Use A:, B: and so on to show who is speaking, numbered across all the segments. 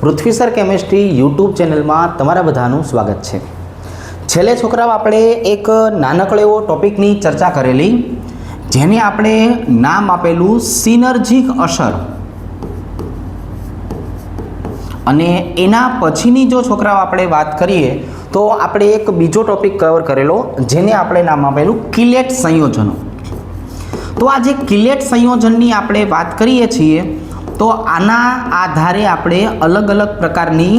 A: પૃથ્વી sir chemistry YouTube ચેનલમાં તમારા બધાનું સ્વાગત છે। છેલ્લે છોકરાઓ આપણે એક નાનકડો એવો ટોપિકની ચર્ચા કરેલી, જેને આપણે નામ આપેલું સિનર્જિક અસર, અને એના પછીની જો છોકરાઓ આપણે વાત કરીએ તો આપણે એક બીજો ટોપિક કવર કરેલો, જેને આપણે નામ આપેલું કિલેટ સંયોજનો। તો આ જે કિલેટ સંયોજનની આપણે વાત કરીએ છીએ, તો આના આધારે આપણે અલગ અલગ પ્રકારની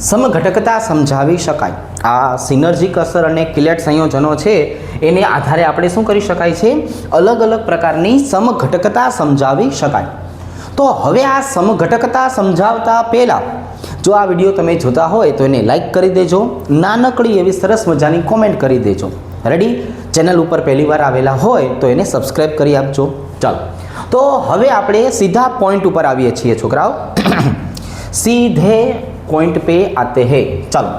A: સમઘટકતા સમજાવી શકાય। આ સિનર્જિક અસર અને કિલેટ સંયોજનો છે, એને આધારે આપણે શું કરી શકાય છે, અલગ અલગ પ્રકારની સમઘટકતા સમજાવી શકાય। તો હવે આ સમઘટકતા સમજાવતા પહેલાં જો આ વિડીયો તમે જોતા હોય તો એને લાઈક કરી દેજો, નાનકડી એવી સરસ મજાની કોમેન્ટ કરી દેજો। રેડી? ચેનલ ઉપર પહેલી વાર આવેલા હોય તો એને સબસ્ક્રાઈબ કરી આપજો। ચાલો, તો હવે આપણે સીધા પોઈન્ટ ઉપર આવીએ છીએ છોકરાઓ। સીધે પોઈન્ટ પે આતે હે। ચાલો,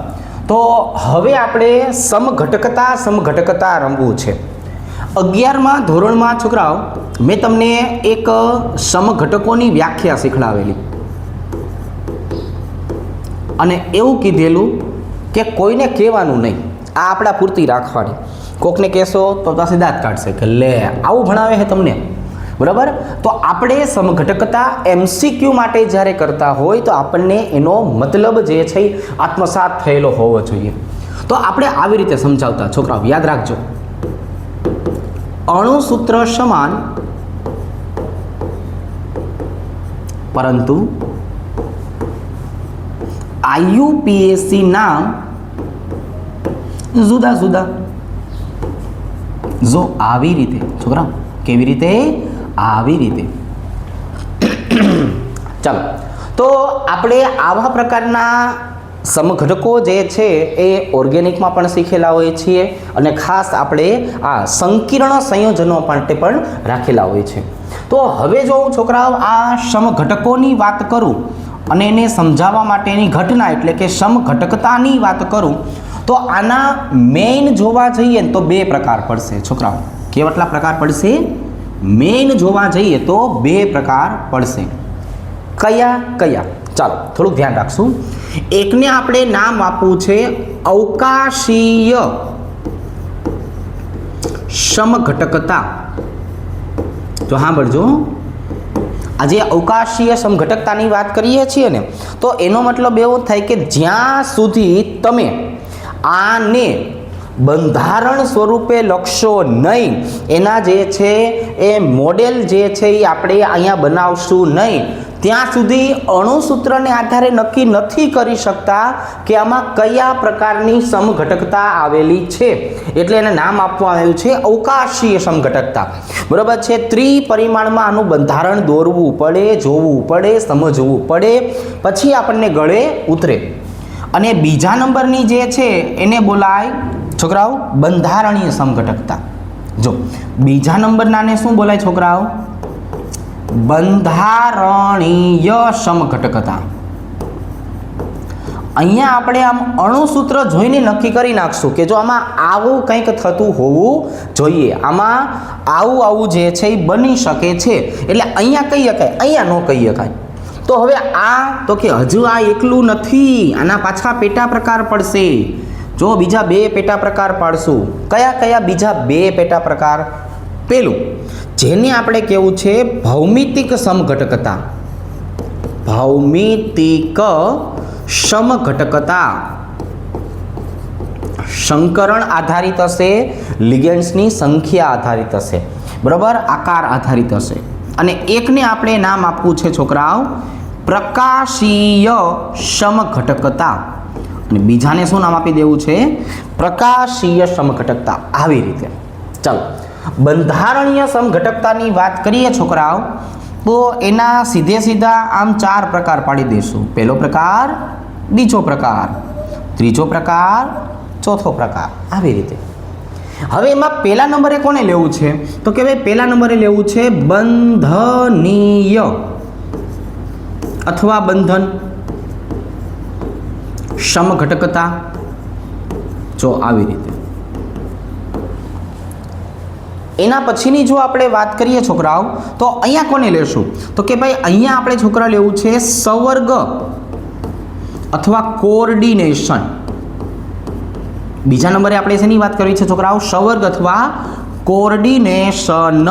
A: તો હવે આપણે સમઘટકતા રમવું છે। 11મા ધોરણમાં છોકરાઓ મેં તમને એક સમઘટકોની વ્યાખ્યા શીખડાવેલી, અને એવું કીધેલું કે કોઈને કહેવાનું નહીં, આ આપણા પૂરતી રાખવાની। કોકને કહેશો તો પાછી દાંત કાઢશે કે લે આવું ભણાવે છે તમને, બરાબર? તો આપણે સમઘટકતા MCQ માટે જ્યારે કરતા હોય તો આપણને એનો મતલબ જે છે આત્મસાત થયેલો હોવો જોઈએ। તો આપણે આવી રીતે સમજાવતા છોકરાઓ, યાદ રાખજો। અણુસૂત્ર સમાન પરંતુ IUPAC નામ જુદા જુદા। જો આવી રીતે છોકરા, કેવી રીતે? આવી રીતે। ચાલો, તો આપણે આવા પ્રકારના સમઘટકો જે છે એ ઓર્ગેનિકમાં પણ શીખેલા હોઈએ છીએ, અને ખાસ આપણે આ સંકીર્ણ સંયોજનો માટે પણ રાખેલા હોય છે। તો હવે જો હું છોકરાઓ આ સમઘટકોની વાત કરું અને એને સમજાવવા માટેની ઘટના એટલે કે સમઘટકતાની વાત કરું, તો આના મેઇન જોવા જઈએ તો બે પ્રકાર પડશે છોકરાઓ। કેટલા પ્રકાર પડશે? મેઇન જોવા જઈએ તો બે પ્રકાર પડશે। કયા કયા? ચાલો થોડુંક ધ્યાન રાખશું। એકને આપણે નામ આપવું છે અવકાશીય સમઘટકતા। તો સાંભળજો, આજે અવકાશીય સમઘટકતાની વાત કરીએ છીએ ને, તો એનો મતલબ એવો થાય કે જ્યાં સુધી તમે આને બંધારણ સ્વરૂપે લખશો નહીં, એના જે છે એ મોડેલ જે છે એ આપણે અહીંયા બનાવશું નહીં, ત્યાં સુધી અણુસૂત્રને આધારે નક્કી નથી કરી શકતા કે આમાં કયા પ્રકારની સમઘટકતા આવેલી છે। એટલે એને નામ આપવામાં આવ્યું છે અવકાશીય સમઘટકતા, બરાબર છે? ત્રિપરિમાણમાં આનું બંધારણ દોરવું પડે, જોવું પડે, સમજવું પડે, પછી આપણને ગળે ઉતરે। અને બીજા નંબરની જે છે એને બોલાય છોકરાઓ બંધારણીય સમઘટકતા। જો બીજા નંબરનાને શું બોલાય છોકરાઓ? બંધારણીય સમઘટકતા। અહીંયા આપણે આમ અણુસૂત્ર જોઈને નક્કી કરી નાખશું કે જો આમાં આવું કંઈક થતું હોવું જોઈએ, આમાં આવું જે છે એ બની શકે છે, એટલે અહીંયા કહી શકાય, અહીંયા ન કહી શકાય। તો હવે આ તો કે હજુ આ એકલું નથી, આના પાછા પેટા પ્રકાર પડશે। જો બીજા બે પેટા પ્રકાર પાડશું। કયા કયા બીજા બે પેટા પ્રકાર? પેલું જેને આપણે કહેવું છે ભૌમિતિક સમઘટકતા। ભૌમિતિક સમઘટકતા સંકરણ આધારિત હશે, લિગેન્ડ્સની સંખ્યા આધારિત હશે, બરાબર? આકાર આધારિત હશે। અને એકને આપણે નામ આપવું છે છોકરાઓ પ્રકાશીય સમઘટકતા, અને બીજાને શું નામ આપી દેવું છે? પ્રકાશીય સમઘટકતા। આવી રીતે ચાલો, બંધારણીય સમઘટકતાની વાત કરીએ છોકરાઓ, તો એના સીધે સીધા આમ ચાર પ્રકાર પાડી દઈશું। પહેલો પ્રકાર, બીજો પ્રકાર, ત્રીજો પ્રકાર, ચોથો પ્રકાર, આવી રીતે। હવે એમાં પહેલા નંબરે કોને લેવું છે? તો કે ભાઈ પહેલા નંબરે લેવું છે બંધનીય અથવા બંધન સમઘટકતા। જો આવી રીતે। એના પછીની જો આપણે વાત કરીએ છોકરાઓ, તો અહીંયા કોને લેશું? તો કે ભાઈ અહીંયા આપણે છોકરા લેવું છે સવર્ગ અથવા કોઓર્ડિનેશન. બીજા નંબરે આપણે શેની વાત કરવી છે છોકરાઓ? સંવર્ગ અથવા કોઓર્ડિનેશન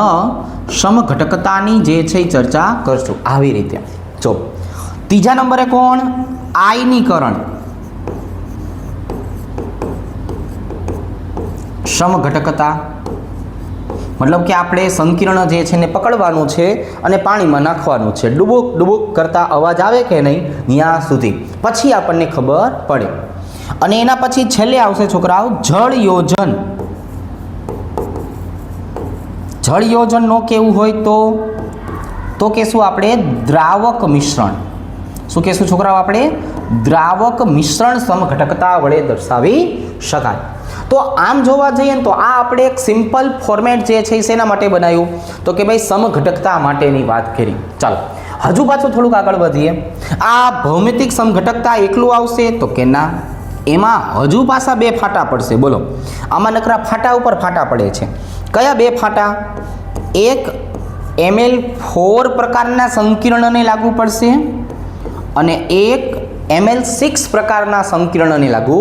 A: સમઘટકતાની જે છે એ ચર્ચા કરશું આવી રીતે. જો ત્રીજા નંબરે કોણ? આયનીકરણ. સમઘટકતા મતલબ કે આપણે સંકીર્ણ જે છે ને પકડવાનું છે અને પાણીમાં નાખવાનું છે. ડૂબુક ડૂબુક કરતા અવાજ આવે કે નહીં ત્યાં સુધી, પછી આપણને ખબર પડે. અને એના પછી છેલ્લે આવશે છોકરાઓ જળયોજન. જળયોજન નો કેવું હોય તો કહેશું આપણે દ્રાવક મિશ્રણ. શું કહેશું છોકરાઓ? આપણે દ્રાવક મિશ્રણ સમઘટકતા વડે દર્શાવી શકાય. તો આમ જોવા જઈએ ને તો આ આપણે એક સિમ્પલ ફોર્મેટ જે છે શેના માટે બનાવ્યું? તો કે ભાઈ સમઘટકતા માટેની વાત કરી. ચાલો હજુ પાછું થોડુંક આગળ વધીએ. આ ભૌમિતિક સમઘટકતા એકલું આવશે તો કે ના, એમાં હજુ પાછા બે ફાટા પડશે. બોલો, આમાં નકરા ફાટા ઉપર ફાટા પડે છે. કયા બે ફાટા? એક Ml4 પ્રકારના સંકીર્ણને લાગુ પડશે અને એક Ml6 પ્રકારના સંકીર્ણને લાગુ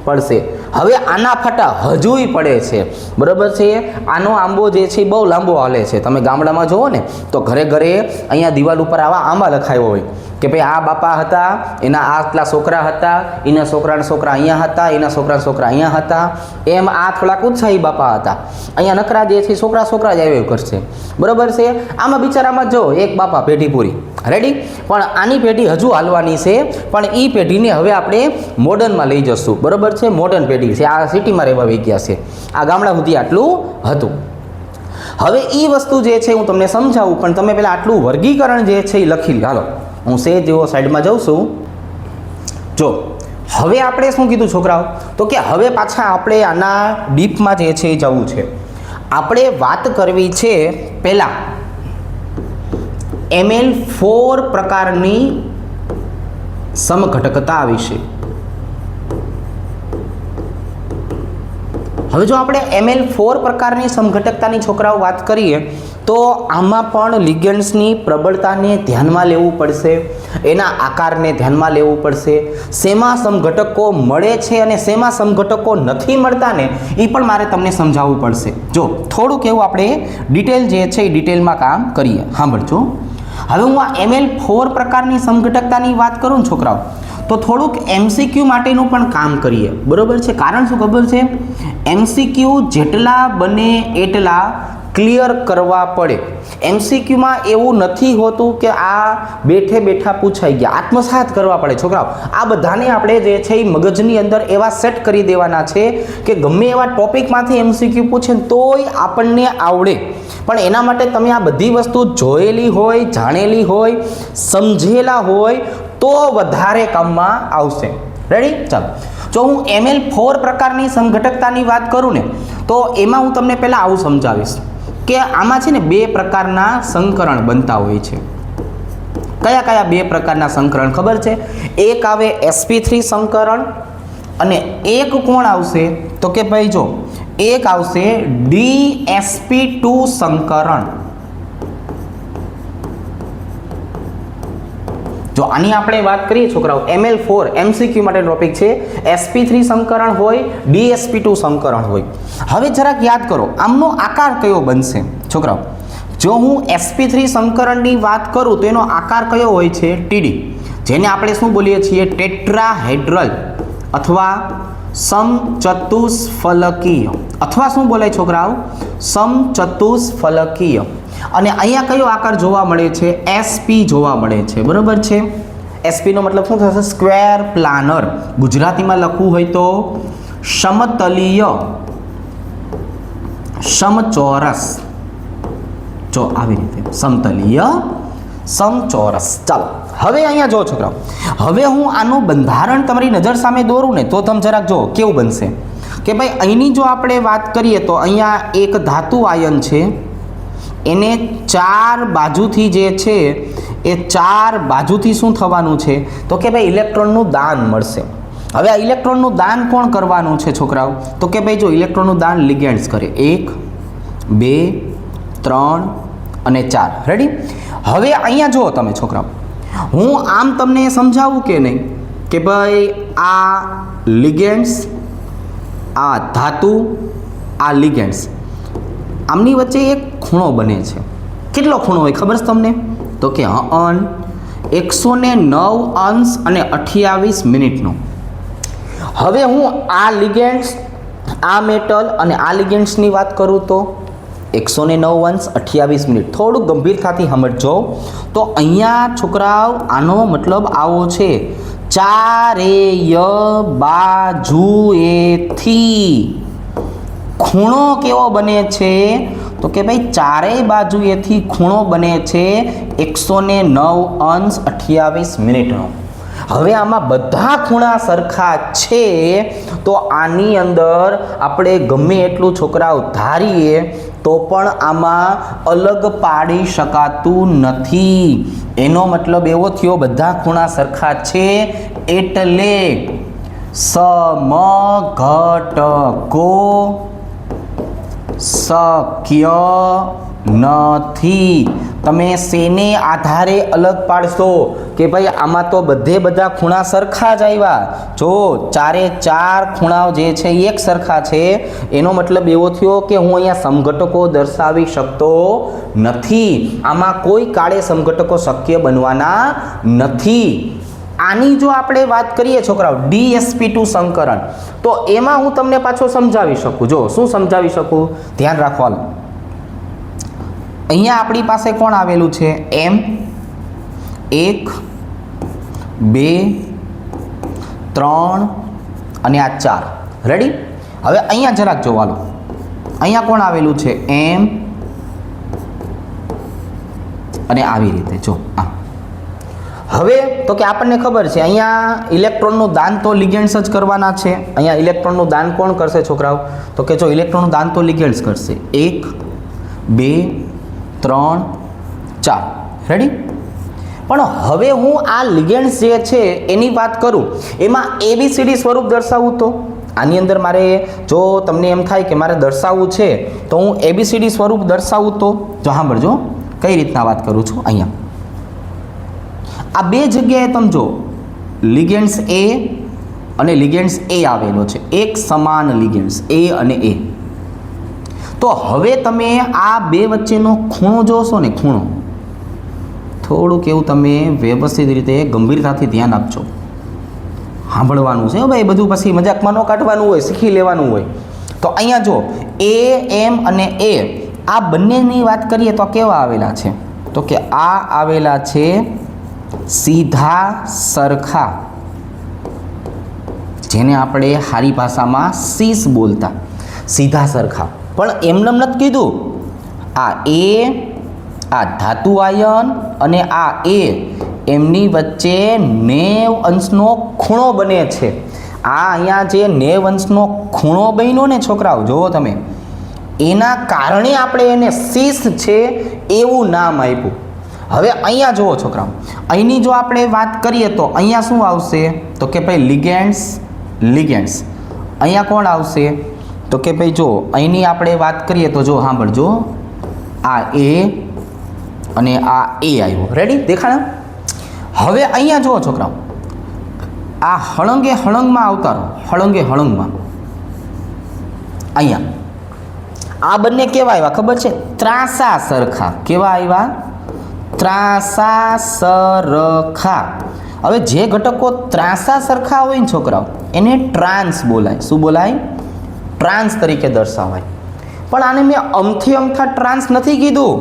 A: પડશે. હવે આના ફાટા હજુય પડે છે, બરાબર છે. આનો આંબો જે છે બહુ લાંબો હાલે છે. તમે ગામડામાં જુઓ ને તો ઘરે ઘરે અહીંયા દિવાલ ઉપર આવા આંબા લખાયો હોય કે ભાઈ આ બાપા હતા, એના આટલા છોકરા હતા, એના છોકરાના છોકરા અહીંયા હતા, એના છોકરાના છોકરા અહીંયા હતા, એમ આ થોડાક ઉત્સાહી બાપા હતા. અહીંયા નકરા જે છે છોકરા છોકરા જ આવ્યો કરશે, બરાબર છે. આમાં બિચારામાં જો એક બાપા પેઢી પૂરી રેડી, પણ આની પેઢી હજુ હાલવાની છે. પણ એ પેઢીને હવે આપણે મોડર્નમાં લઈ જશું, બરાબર છે. મોડર્ન પેઢી છે, આ સિટીમાં રહેવા વહી ગયા છે. આ ગામડા સુધી આટલું હતું. હવે એ વસ્તુ જે છે હું તમને સમજાવું, પણ તમે પહેલાં આટલું વર્ગીકરણ જે છે એ લખી લો. હાલો હું સેજ જેવો સાઈડમાં જાઉં છું. જો હવે આપણે શું કીધું છોકરાઓ? તો કે હવે પાછા આપણે આના ડીપમાં જે છે એ જવું છે. આપણે વાત કરવી છે પહેલાં Ml4 પ્રકારની સમઘટકતા વિશે. હવે જો આપણે Ml4 પ્રકારની સમઘટકતાની છોકરાઓ વાત કરીએ તો આમાં પણ લિગેન્ડ્સની પ્રબળતાને ધ્યાનમાં લેવું પડશે, એના આકારને ધ્યાનમાં લેવું પડશે, શેમાં સમઘટકો મળે છે અને શેમાં સમઘટકો નથી મળતા ને એ પણ મારે તમને સમજાવવું પડશે. જો થોડુંક એવું આપણે ડિટેલ જે છે એ ડિટેલમાં કામ કરીએ. સાંભળજો. હવે હું આ Ml4 પ્રકારની સમઘટકતાની વાત કરું ને છોકરાઓ તો થોડુંક MCQ માટેનું પણ કામ કરીએ, બરાબર છે. કારણ શું ખબર છે? MCQ જેટલા બને એટલા ક્લિયર કરવા પડે. MCQમાં એવું નથી હોતું કે આ બેઠે બેઠા પૂછાઈ ગયા, આત્મસાત કરવા પડે છોકરાઓ. આ બધાને આપણે જે છે એ મગજની અંદર એવા સેટ કરી દેવાના છે કે ગમે એવા ટોપિકમાંથી MCQ પૂછે તોય આપણને આવડે. પણ એના માટે તમે આ બધી વસ્તુ જોયેલી હોય, જાણેલી હોય, સમજેલા હોય તો વધારે કામમાં આવશે. રેડી? ચાલો જો હું Ml4 પ્રકારની સમઘટકતાની વાત કરું ને તો એમાં હું તમને પહેલાં આવું સમજાવીશ કે આમાં છે ને બે પ્રકારના સંકરણ બનતા હોય છે. કયા કયા બે પ્રકારના સંકરણ ખબર છે? એક આવે sp3 સંકરણ અને એક કોણ આવશે તો કે ભાઈ જો એક આવશે dsp2 સંકરણ. જો આની આપણે વાત કરીએ છોકરાઓ Ml4 MCQ માટે ટોપિક છે. sp3 સંકરણ હોય, dsp2 સંકરણ હોય. હવે જરાક યાદ કરો આમનો આકાર કયો બનશે છોકરાઓ? જો હું sp3 સંકરણની વાત કરું તો એનો આકાર કયો હોય છે? TD, જેને આપણે શું બોલીએ છીએ? ટેટ્રાહેડ્રલ અથવા સમચતુષ્ફલકીય, અથવા શું બોલાય છોકરાઓ? સમચતુષ્ફલકીય. અને અહીંયા કયો આકાર જોવા મળે છે? SP જોવા મળે છે, બરાબર છે. SP નો મતલબ શું થશે? Square planner. ગુજરાતીમાં લખવું હોય તો સમતલીય, સમચોરસ. જો આવી રીતે સમતલીય, સમચોરસ. ચાલો હવે અહીંયા જો છોકરાઓ, હવે હું આનું બંધારણ તમારી નજર સામે દોરું ને તો તમે જરાક જો કેવું બનશે કે ભાઈ અહીંની જો આપણે વાત કરીએ તો અહીંયા એક ધાતુ આયન છે, એને ચાર બાજુથી જે છે એ ચાર બાજુથી શું થવાનું છે તો કે ભાઈ ઇલેક્ટ્રોનનું દાન મળશે. હવે આ ઇલેક્ટ્રોનનું દાન કોણ કરવાનું છે છોકરાઓ? તો કે ભાઈ જો ઇલેક્ટ્રોનનું દાન લિગેન્ડ્સ કરે. 1 2 3 અને 4. રેડી? હવે અહીંયા જુઓ તમે છોકરાઓ, હું આમ તમને સમજાવું કે નહીં કે ભાઈ આ લિગેન્ડ્સ, આ ધાતુ, આ લિગેન્ડ્સ, આમની વચ્ચે એક ખૂણો બને છે. કેટલો ખૂણો હોય ખબર છે તમને? તો કે 109°28'નો. હવે હું આ લિગેન્ડ્સ, આ મેટલ અને આ લિગેન્ડ્સની વાત કરું તો 109°28'. થોડું ગંભીરતાથી સમજો તો અહીંયા છોકરાઓ આનો મતલબ આવો છે, ચારેય બાજુએથી ખૂણો કેવો બને છે? તો કે ભાઈ ચારેય બાજુએથી ખૂણો બને છે 109°28'નો. હવે આમાં બધા ખૂણા સરખા છે તો આની અંદર આપણે ગમે એટલું છોકરાઓ ધારીએ તો પણ આમાં અલગ પાડી શકાતું નથી. એનો મતલબ એવો થયો બધા ખૂણા સરખા છે એટલે સમઘટકો શક્ય નથી. તમે શેને આધારે અલગ પાડશો કે ભાઈ આમાં તો બધા ખૂણા સરખા જ આવ્યા. જો ચારે ચાર ખૂણાઓ જે છે એ એક સરખા છે, એનો મતલબ એવો થયો કે હું અહીંયા સમઘટકો દર્શાવી શકતો નથી. આમાં કોઈ કાળે સમઘટકો શક્ય બનવાના નથી. આની જો આપણે વાત કરીએ છોકરાઓ DsP2 સંકરણ, તો એમાં હું તમને પાછો સમજાવી શકું. જો શું સમજાવી શકું, ધ્યાન રાખવાનું. અહીંયા આપણી પાસે કોણ આવેલું છે? M 1 2 3 અને આ 4. રેડી? હવે અહીંયા જરાક જોવાલો. અહીંયા કોણ આવેલું છે? M અને આવી રીતે જો આ. હવે તો કે આપણને ખબર છે અહીંયા ઇલેક્ટ્રોનનું દાન તો લિગેન્ડ્સ જ કરવાના છે. અહીંયા ઇલેક્ટ્રોનનું દાન કોણ કરશે છોકરાઓ? તો કે જો ઇલેક્ટ્રોનનું દાન તો લિગેન્ડ્સ કરશે. 1 2 3 4. રેડી? પણ હવે હું આ લિગેન્ડ્સ જે છે એની વાત કરું, એમાં ABCD સ્વરૂપ દર્શાવું તો આની અંદર મારે, જો તમને એમ થાય કે મારે દર્શાવવું છે તો હું ABCD સ્વરૂપ દર્શાવું તો જો સાંભળજો કઈ રીતના વાત કરું છું. અહીંયા આ બે જગ્યાએ તમે જો લિગેન્ડ્સ A અને લિગેન્ડ્સ A આવેલો છે, એક સમાન લિગેન્ડ્સ A અને A. તો હવે તમે આ બે વચ્ચેનો ખૂણો જોશો ને, ખૂણો થોડુંક એવું તમે વ્યવસ્થિત રીતે ગંભીરતાથી ધ્યાન આપજો. સાંભળવાનું છે ભાઈ, બધું પછી મજાકમાં ન કાઢવાનું હોય, શીખી લેવાનું હોય. તો અહીંયા જો AM અને A આ બંનેની વાત કરીએ તો કેવા આવેલા છે? તો કે આ આવેલા છે સીધા સરખા, જેને આપણે સારી ભાષામાં સીસ બોલતા, સીધા સરખા. પણ એમને નથી કીધું. આ આ ધાતુ આયન અને આ A એમની વચ્ચે 90° ખૂણો બને છે. આ અહીંયા જે 90° ખૂણો બન્યો ને છોકરાઓ, જુઓ તમે, એના કારણે આપણે એને સીસ છે એવું નામ આપ્યું. હવે અહીંયા જુઓ છોકરાઓ, અહીંની જો આપણે વાત કરીએ તો અહીંયા શું આવશે? તો કે ભાઈ લિગેન્ડ્સ. અહીંયા કોણ આવશે? તો કે ભાઈ જો અહીંની આપણે વાત કરીએ તો જો સાંભળજો, આ A અને આ A આવ્યો. રેડી? દેખાણ? હવે અહીંયા જુઓ છોકરાઓ, આ હળંગે હળંગમાં આવતારો, હળંગે હળંગમાં અહીંયા આ બંને કેવા આવ્યા ખબર છે? ત્રાંસા સરખા. કેવા આવ્યા? ત્રાંસા સરખા. હવે જે ઘટકો ત્રાંસા સરખા હોય ને છોકરાઓ, એને ટ્રાન્સ બોલાય. શું બોલાય? ટ્રાન્સ તરીકે દર્શાવાય. પણ આને મેં અમથા ટ્રાન્સ નથી કીધું.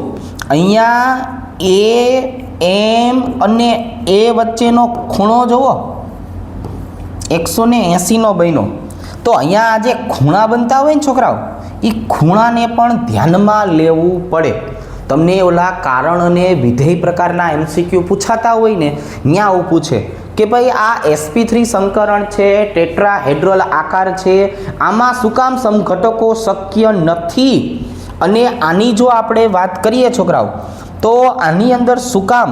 A: અહીંયા AM અને A વચ્ચેનો ખૂણો જુઓ, 180° બન્યો. તો અહીંયા જે ખૂણા બનતા હોય ને છોકરાઓ, એ ખૂણાને પણ ધ્યાનમાં લેવું પડે. તમને ઓલા કારણ અને વિધેય પ્રકારના MCQ પૂછાતા હોય ને, ત્યાં આવું પૂછે કે ભાઈ આ sp3 સંકરણ છે, ટેટ્રાહેડ્રલ આકાર છે, આમાં શું કામ સમઘટકો શક્ય નથી? અને આની જો આપણે વાત કરીએ છોકરાઓ, તો આની અંદર શું કામ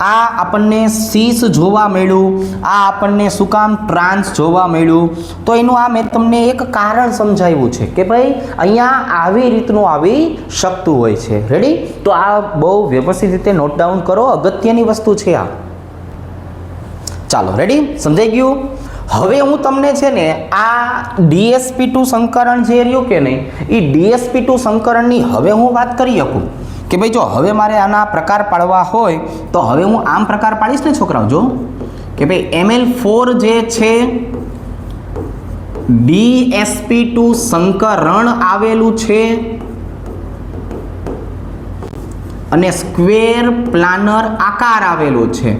A: આ આપણને સીસ જોવા મળ્યું, આ આપણને શું કામ ટ્રાન્સ જોવા મળ્યું? તો એનું આ મેં તમને એક કારણ સમજાવ્યું છે કે ભાઈ અહીંયા આવી રીતનું આવી શકતું હોય છે. રેડી? તો આ બહુ વ્યવસ્થિત રીતે નોટ ડાઉન કરો, અગત્યની વસ્તુ છે આ. ચાલો રેડી, સમજાઈ ગયું. હવે હું તમને છે ને આ DsP2 સંકરણ જે રહ્યું કે નહીં, એ DsP2 સંકરણની હવે હું વાત કરી શકું કે ભાઈ જો હવે મારે આના પ્રકાર પાડવા હોય તો હવે હું આમ પ્રકાર પાડીશ ને છોકરાઓ, જો કે ભાઈ Ml4 જે છે DsP2 સંકરણ આવેલું છે અને સ્ક્વેર પ્લાનર આકાર આવેલો છે.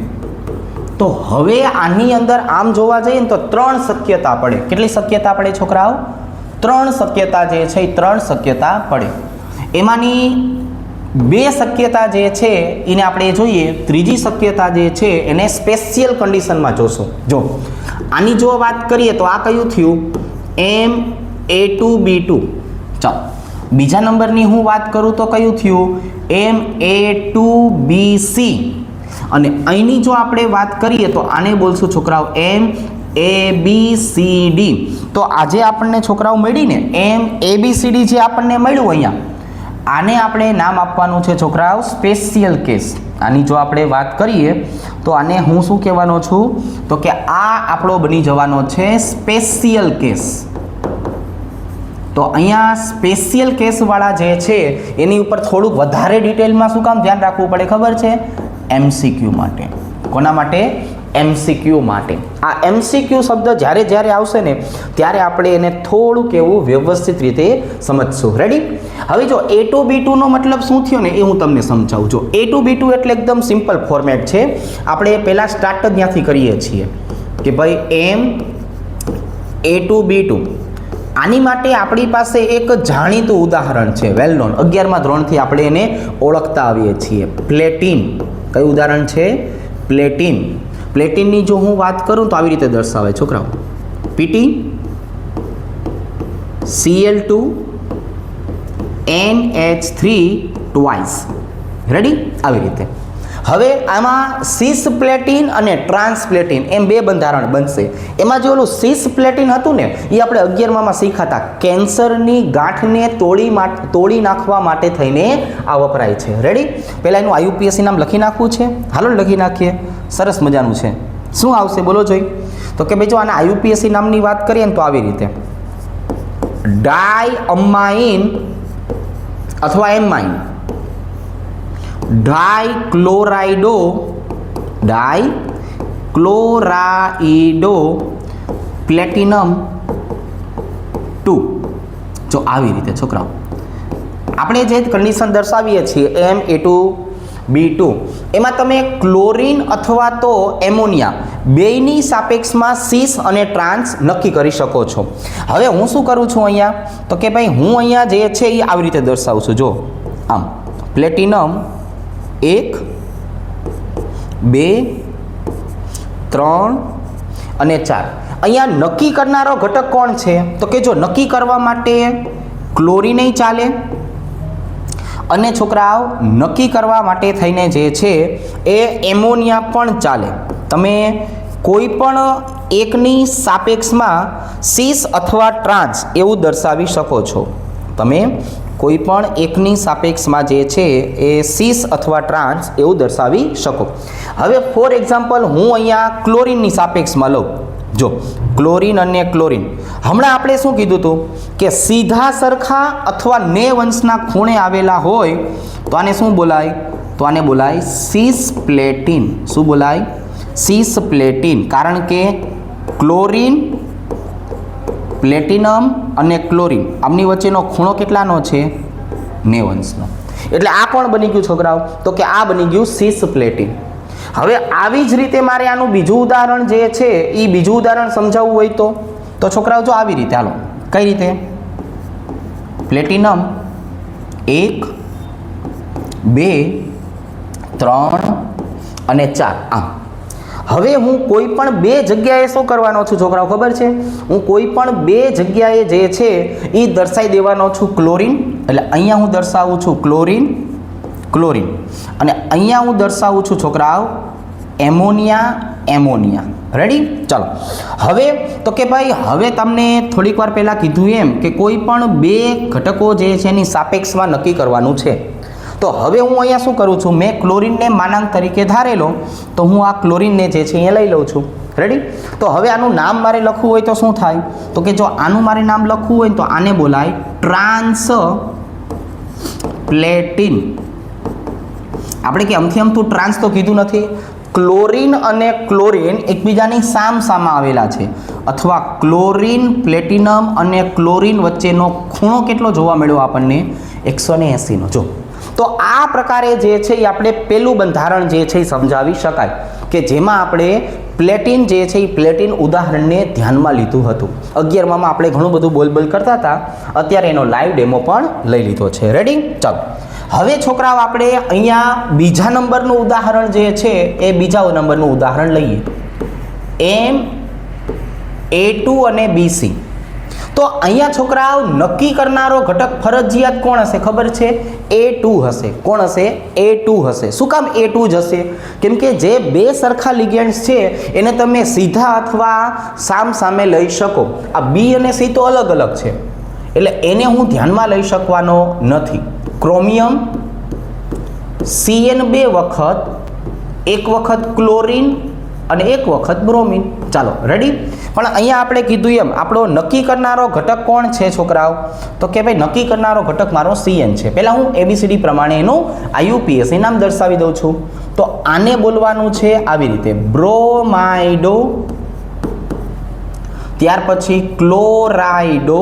A: તો હવે આની અંદર આમ જોવા જઈએ ને તો 3 શક્યતા પડે. કેટલી શક્યતા પડે છોકરાઓ? 3 શક્યતા જે છે એ 3 શક્યતા પડે. એમાંની 2 શક્યતા જે છે એને આપણે જોઈએ. ત્રીજી શક્યતા જે છે એને સ્પેશિયલ કન્ડિશનમાં જોશું. જો આની જો વાત કરીએ તો આ કયું થયું? Ma2B2. ચાલો બીજા નંબરની હું વાત કરું તો કયું થયું? Ma2BC. અને અહીંની જો આપણે વાત કરીએ તો આને બોલશું છોકરાઓ MABCD. તો આજે આપણને છોકરાઓ મળીને MABCD જે આપણને મળ્યું અહીંયા, આને આપણે નામ આપવાનું છે છોકરાઓ સ્પેશિયલ કેસ. આની જો આપણે વાત કરીએ તો આને હું શું કહેવાનો છું? તો કે આ આપણો બની જવાનો છે સ્પેશિયલ કેસ. તો અહીંયા સ્પેશિયલ કેસવાળા જે છે એની ઉપર થોડુંક વધારે ડિટેલમાં શું કામ ધ્યાન રાખવું પડે ખબર છે? MCQ માટે. કોના માટે? MCQ માટે. આ MCQ શબ્દ જ્યારે જ્યારે આવશે ને ત્યારે આપણે એને થોડુંક એવું વ્યવસ્થિત રીતે સમજશું. રેડી? હવે જો A2B2 નો મતલબ શું થયો ને એ હું તમને સમજાવું. જો A2B2 એટલે એકદમ સિમ્પલ ફોર્મેટ છે. આપણે પહેલાં સ્ટાર્ટ જ ત્યાંથી કરીએ છીએ કે ભાઈ A2B2. આની માટે આપણી પાસે એક જાણીતું ઉદાહરણ છે, વેલ નોન. 11મા ધોરણથી આપણે એને ઓળખતા આવીએ છીએ, પ્લેટિન. કયું ઉદાહરણ છે? પ્લેટિન. પ્લેટિનની જો હું વાત કરું તો આવી રીતે દર્શાવે છોકરાઓ, PT Cl2 NH3 twice. Ready? આવી રીતે. હવે આમાં સિસ પ્લેટિન અને ટ્રાન્સ પ્લેટિન એમ 2 બંધારણ બનશે. એમાં જે ઓલું સિસ પ્લેટિન હતું ને એ આપણે 11માં શીખાતા, કેન્સરની ગાંઠને તોડી નાખવા માટે થઈને આ વપરાય છે. રેડી? પહેલાં એનું IUPAC નામ લખી નાખવું છે. હાલો લખી નાખીએ. સરસ મજાનું છે. શું આવશે બોલો જોઈ? તો કે ભાઈ જો આના IUPAC નામની વાત કરીએ ને તો આવી રીતે ડાયઅમાઇન અથવા એમાઇન ડાયક્લોરાઇડો પ્લેટિનમ 2. જો આવી રીતે છોકરાઓ આપણે જે કન્ડિશન દર્શાવીએ છીએ Ma2B2, એમાં તમે ક્લોરીન અથવા તો એમોનિયા બેયની સાપેક્ષમાં સિસ અને ટ્રાન્સ નક્કી કરી શકો છો. હવે હું શું કરું છું અહીંયા? તો કે ભાઈ હું અહીંયા જે છે એ આવી રીતે દર્શાવું છું. જો આમ પ્લેટિનમ 1 2 3 અને 4. અહીંયા નક્કી કરનારો ઘટક કોણ છે? તો કે જો નક્કી કરવા માટે ક્લોરીન ચાલે અને છોકરાઓ નક્કી કરવા માટે થઈને જે છે એ એમોનિયા પણ ચાલે. તમે કોઈ પણ એકની સાપેક્ષમાં સિસ અથવા ટ્રાન્સ એવું દર્શાવી શકો છો. તમે કોઈ પણ એકની સાપેક્ષમાં જે છે એ સિસ અથવા ટ્રાન્સ એવું દર્શાવી શકો. હવે ફોર એક્ઝામ્પલ હું અહીંયા ક્લોરીનની સાપેક્ષમાં લઉં. જો ક્લોરીન અને ક્લોરીન, હમણાં આપણે શું કીધું હતું કે સીધા સરખા અથવા ને વંશના ખૂણે આવેલા હોય તો આને શું બોલાય? તો આને બોલાય સિસ પ્લેટિન. શું બોલાય? સિસ પ્લેટિન. કારણ કે ક્લોરીન, પ્લેટિનમ અને ક્લોરીન આમની વચ્ચેનો ખૂણો કેટલાનો છે? 9 અંશનો. એટલે આ કોણ બની ગયું છોકરાઓ? તો કે આ બની ગયું સિસ પ્લેટિન. હવે આવી જ રીતે મારે આનું બીજું ઉદાહરણ જે છે એ બીજું ઉદાહરણ સમજાવવું હોય તો છોકરાઓ જો આવી રીતે, હાલો કઈ રીતે? પ્લેટિનમ 1 2 3 અને 4. આમ હવે હું કોઈ પણ 2 જગ્યાએ શું કરવાનો છું છોકરાઓ ખબર છે? હું કોઈ પણ 2 જગ્યાએ જે છે એ દર્શાવી દેવાનો છું ક્લોરીન. એટલે અહીંયા હું દર્શાવું છું ક્લોરીન અને અહીંયા હું દર્શાવું છું છોકરાઓ એમોનિયા. રેડી? ચાલો હવે તો કે ભાઈ હવે તમને થોડીક વાર પહેલાં કીધું એમ કે કોઈ પણ 2 ઘટકો જે છે એની સાપેક્ષમાં નક્કી કરવાનું છે. તો હવે હું અહીંયા શું કરું છું, મેં ક્લોરીનને માનાંક તરીકે ધારેલો, તો હું આ ક્લોરીનને જે છે અહીંયા લઈ લઉં છું. રેડી? તો હવે આનું નામ મારે લખવું હોય તો શું થાય, તો કે જો આનું મારે નામ લખવું હોય તો આને બોલાય ટ્રાન્સપ્લેટિન. આપણે કે અમથી અમથું ટ્રાન્સ તો કીધું નથી. ક્લોરીન અને ક્લોરીન એકબીજાની સામસામા આવેલા છે, અથવા ક્લોરીન પ્લેટિનમ અને ક્લોરીન વચ્ચેનો ખૂણો કેટલો જોવા મળ્યો આપણને, 180નો. જો તો આ પ્રકારે જે છે એ આપણે પેલું બંધારણ જે છે એ સમજાવી શકાય કે જેમાં આપણે પ્લેટિન જે છે એ પ્લેટિન ઉદાહરણને ધ્યાનમાં લીધું હતું. 11માં આપણે ઘણું બધું બોલ કરતા હતા, અત્યારે એનો લાઈવ ડેમો પણ લઈ લીધો છે. રેડી? ચાલો હવે છોકરાઓ આપણે અહીંયા બીજા નંબરનું ઉદાહરણ જે છે એ બીજા નંબરનું ઉદાહરણ લઈએ, MA2 અને BC. તો અહીંયા છોકરાઓ નક્કી કરનારો ઘટક ફરજિયાત કોણ હશે ખબર છે? A2 હશે. કોણ હશે? A2 હશે. શું કામ A2 જ હશે? કેમ કે જે બે સરખા લિગેન્ડ્સ છે એને તમે સીધા અથવા સામસામે લઈ શકો. આ B અને C તો અલગ અલગ છે, એટલે એને હું ધ્યાનમાં લઈ શકવાનો નથી. ક્રોમિયમ CN 2 વખત, એક વખત ક્લોરીન અને એક વખત બ્રોમિન. ચાલો રેડી? પણ અહીંયા આપણે કીધું એમ આપણો નક્કી કરનારો ઘટક કોણ છે છોકરાઓ? તો કે ભાઈ નક્કી કરનારો ઘટક મારો CN છે. પહેલાં હું ABCD પ્રમાણે એનું IUPAC નામ દર્શાવી દઉં છું. તો આને બોલવાનું છે આવી રીતે, બ્રોમાઇડો, ત્યાર પછી ક્લોરાઇડો.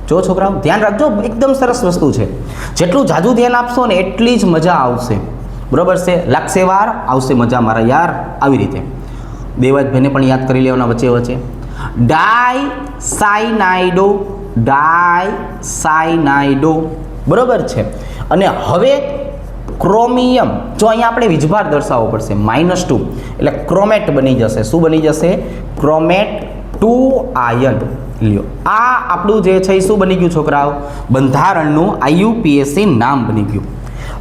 A: જો છોકરાઓ ધ્યાન રાખજો, એકદમ સરસ વસ્તુ છે. જેટલું જાજુ ધ્યાન આપશો ને એટલી જ મજા આવશે. બરોબર છે? લાગશે વાર, આવશે મજા મારા યાર. આવી રીતે દેવાજભાઈને પણ યાદ કરી લેવાના વચ્ચે વચ્ચે. ડાયસાયનાઇડો, ડાયસાયનાઇડો. બરોબર છે? અને હવે ક્રોમિયમ, જો અહીંયા આપણે વીજભાર દર્શાવવો પડશે, -2, એટલે ક્રોમેટ બની જશે. શું બની જશે? ક્રોમેટ 2 આયન. લ્યો, આ આપણું જે છે એ શું બની ગયું છોકરાઓ? બંધારણનું IUPAC નામ બની ગયું.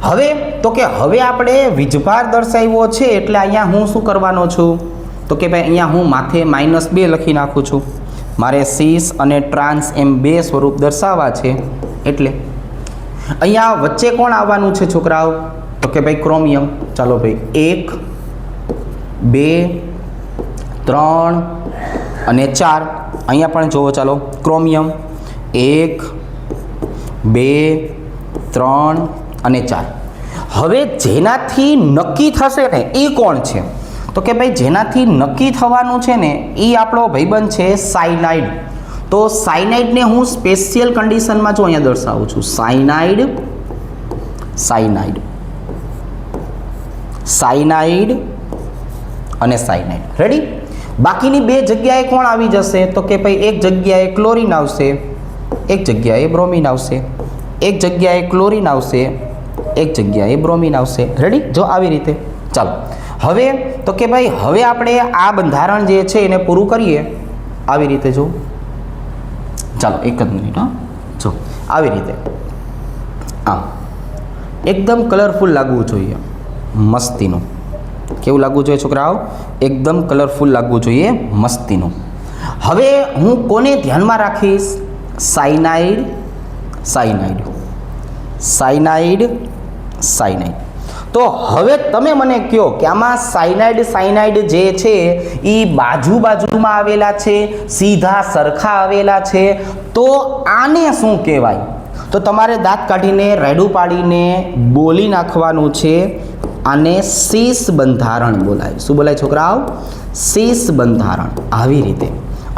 A: હવે તો કે હવે આપણે વીજભાર દર્શાવ્યો છે, એટલે અહીંયા હું શું કરવાનો છું, તો કે ભાઈ અહીંયા હું માથે -2 લખી નાખું છું. મારે સીસ અને ટ્રાન્સ એમ બે સ્વરૂપ દર્શાવવા છે, એટલે અહીંયા વચ્ચે કોણ આવવાનું છે છોકરાઓ? તો કે ભાઈ ક્રોમિયમ. ચાલો ભાઈ 1 2 3 અને 4. અહીંયા પણ જુઓ, ચાલો ક્રોમિયમ 1 2 3 અને 4. હવે જેનાથી નક્કી થશે ને એ કોણ છે? તો કે ભાઈ જેનાથી નક્કી થવાનું છે ને એ આપણો ભાઈબંધ છે સાયનાઇડ. તો સાયનાઇડને હું સ્પેશિયલ કન્ડિશનમાં જો અહીંયા દર્શાવું છું, સાયનાઇડ, સાયનાઇડ, સાયનાઇડ અને સાયનાઇડ. રેડી? બાકીની બે જગ્યાએ કોણ આવી જશે? તો કે ભાઈ એક જગ્યાએ ક્લોરીન આવશે, એક જગ્યાએ બ્રોમિન આવશે, એક જગ્યાએ ક્લોરીન આવશે, એક જગ્યાએ બ્રોમિન આવશે. રેડી? જો આવી રીતે. ચાલો હવે તો કે ભાઈ હવે આપણે આ બંધારણ જે છે એને પૂરું કરીએ. આવી રીતે જો, ચાલો એક જ મિનિટ. હા, જો આવી રીતે આમ એકદમ કલરફુલ લાગવું જોઈએ, મસ્તીનું. કેવું લાગવું જોઈએ છોકરાઓ? એકદમ કલરફુલ લાગવું જોઈએ, મસ્તીનું. હવે હું કોને ધ્યાનમાં રાખીશ? Cyanide, cyanide, cyanide, cyanide. તો હવે તમે મને કહો કે આમાં સાયનાઇડ, સાયનાઇડ જે છે એ બાજુમાં આવેલા છે, સીધા સરખા આવેલા છે, તો આને શું કહેવાય? તો તમારે દાંત કાઢીને રેડું પાડીને બોલી નાખવાનું છે. આને સીસ બંધારણ બોલાય. શું બોલાય છોકરાઓ? સીસ બંધારણ. આવી રીતે.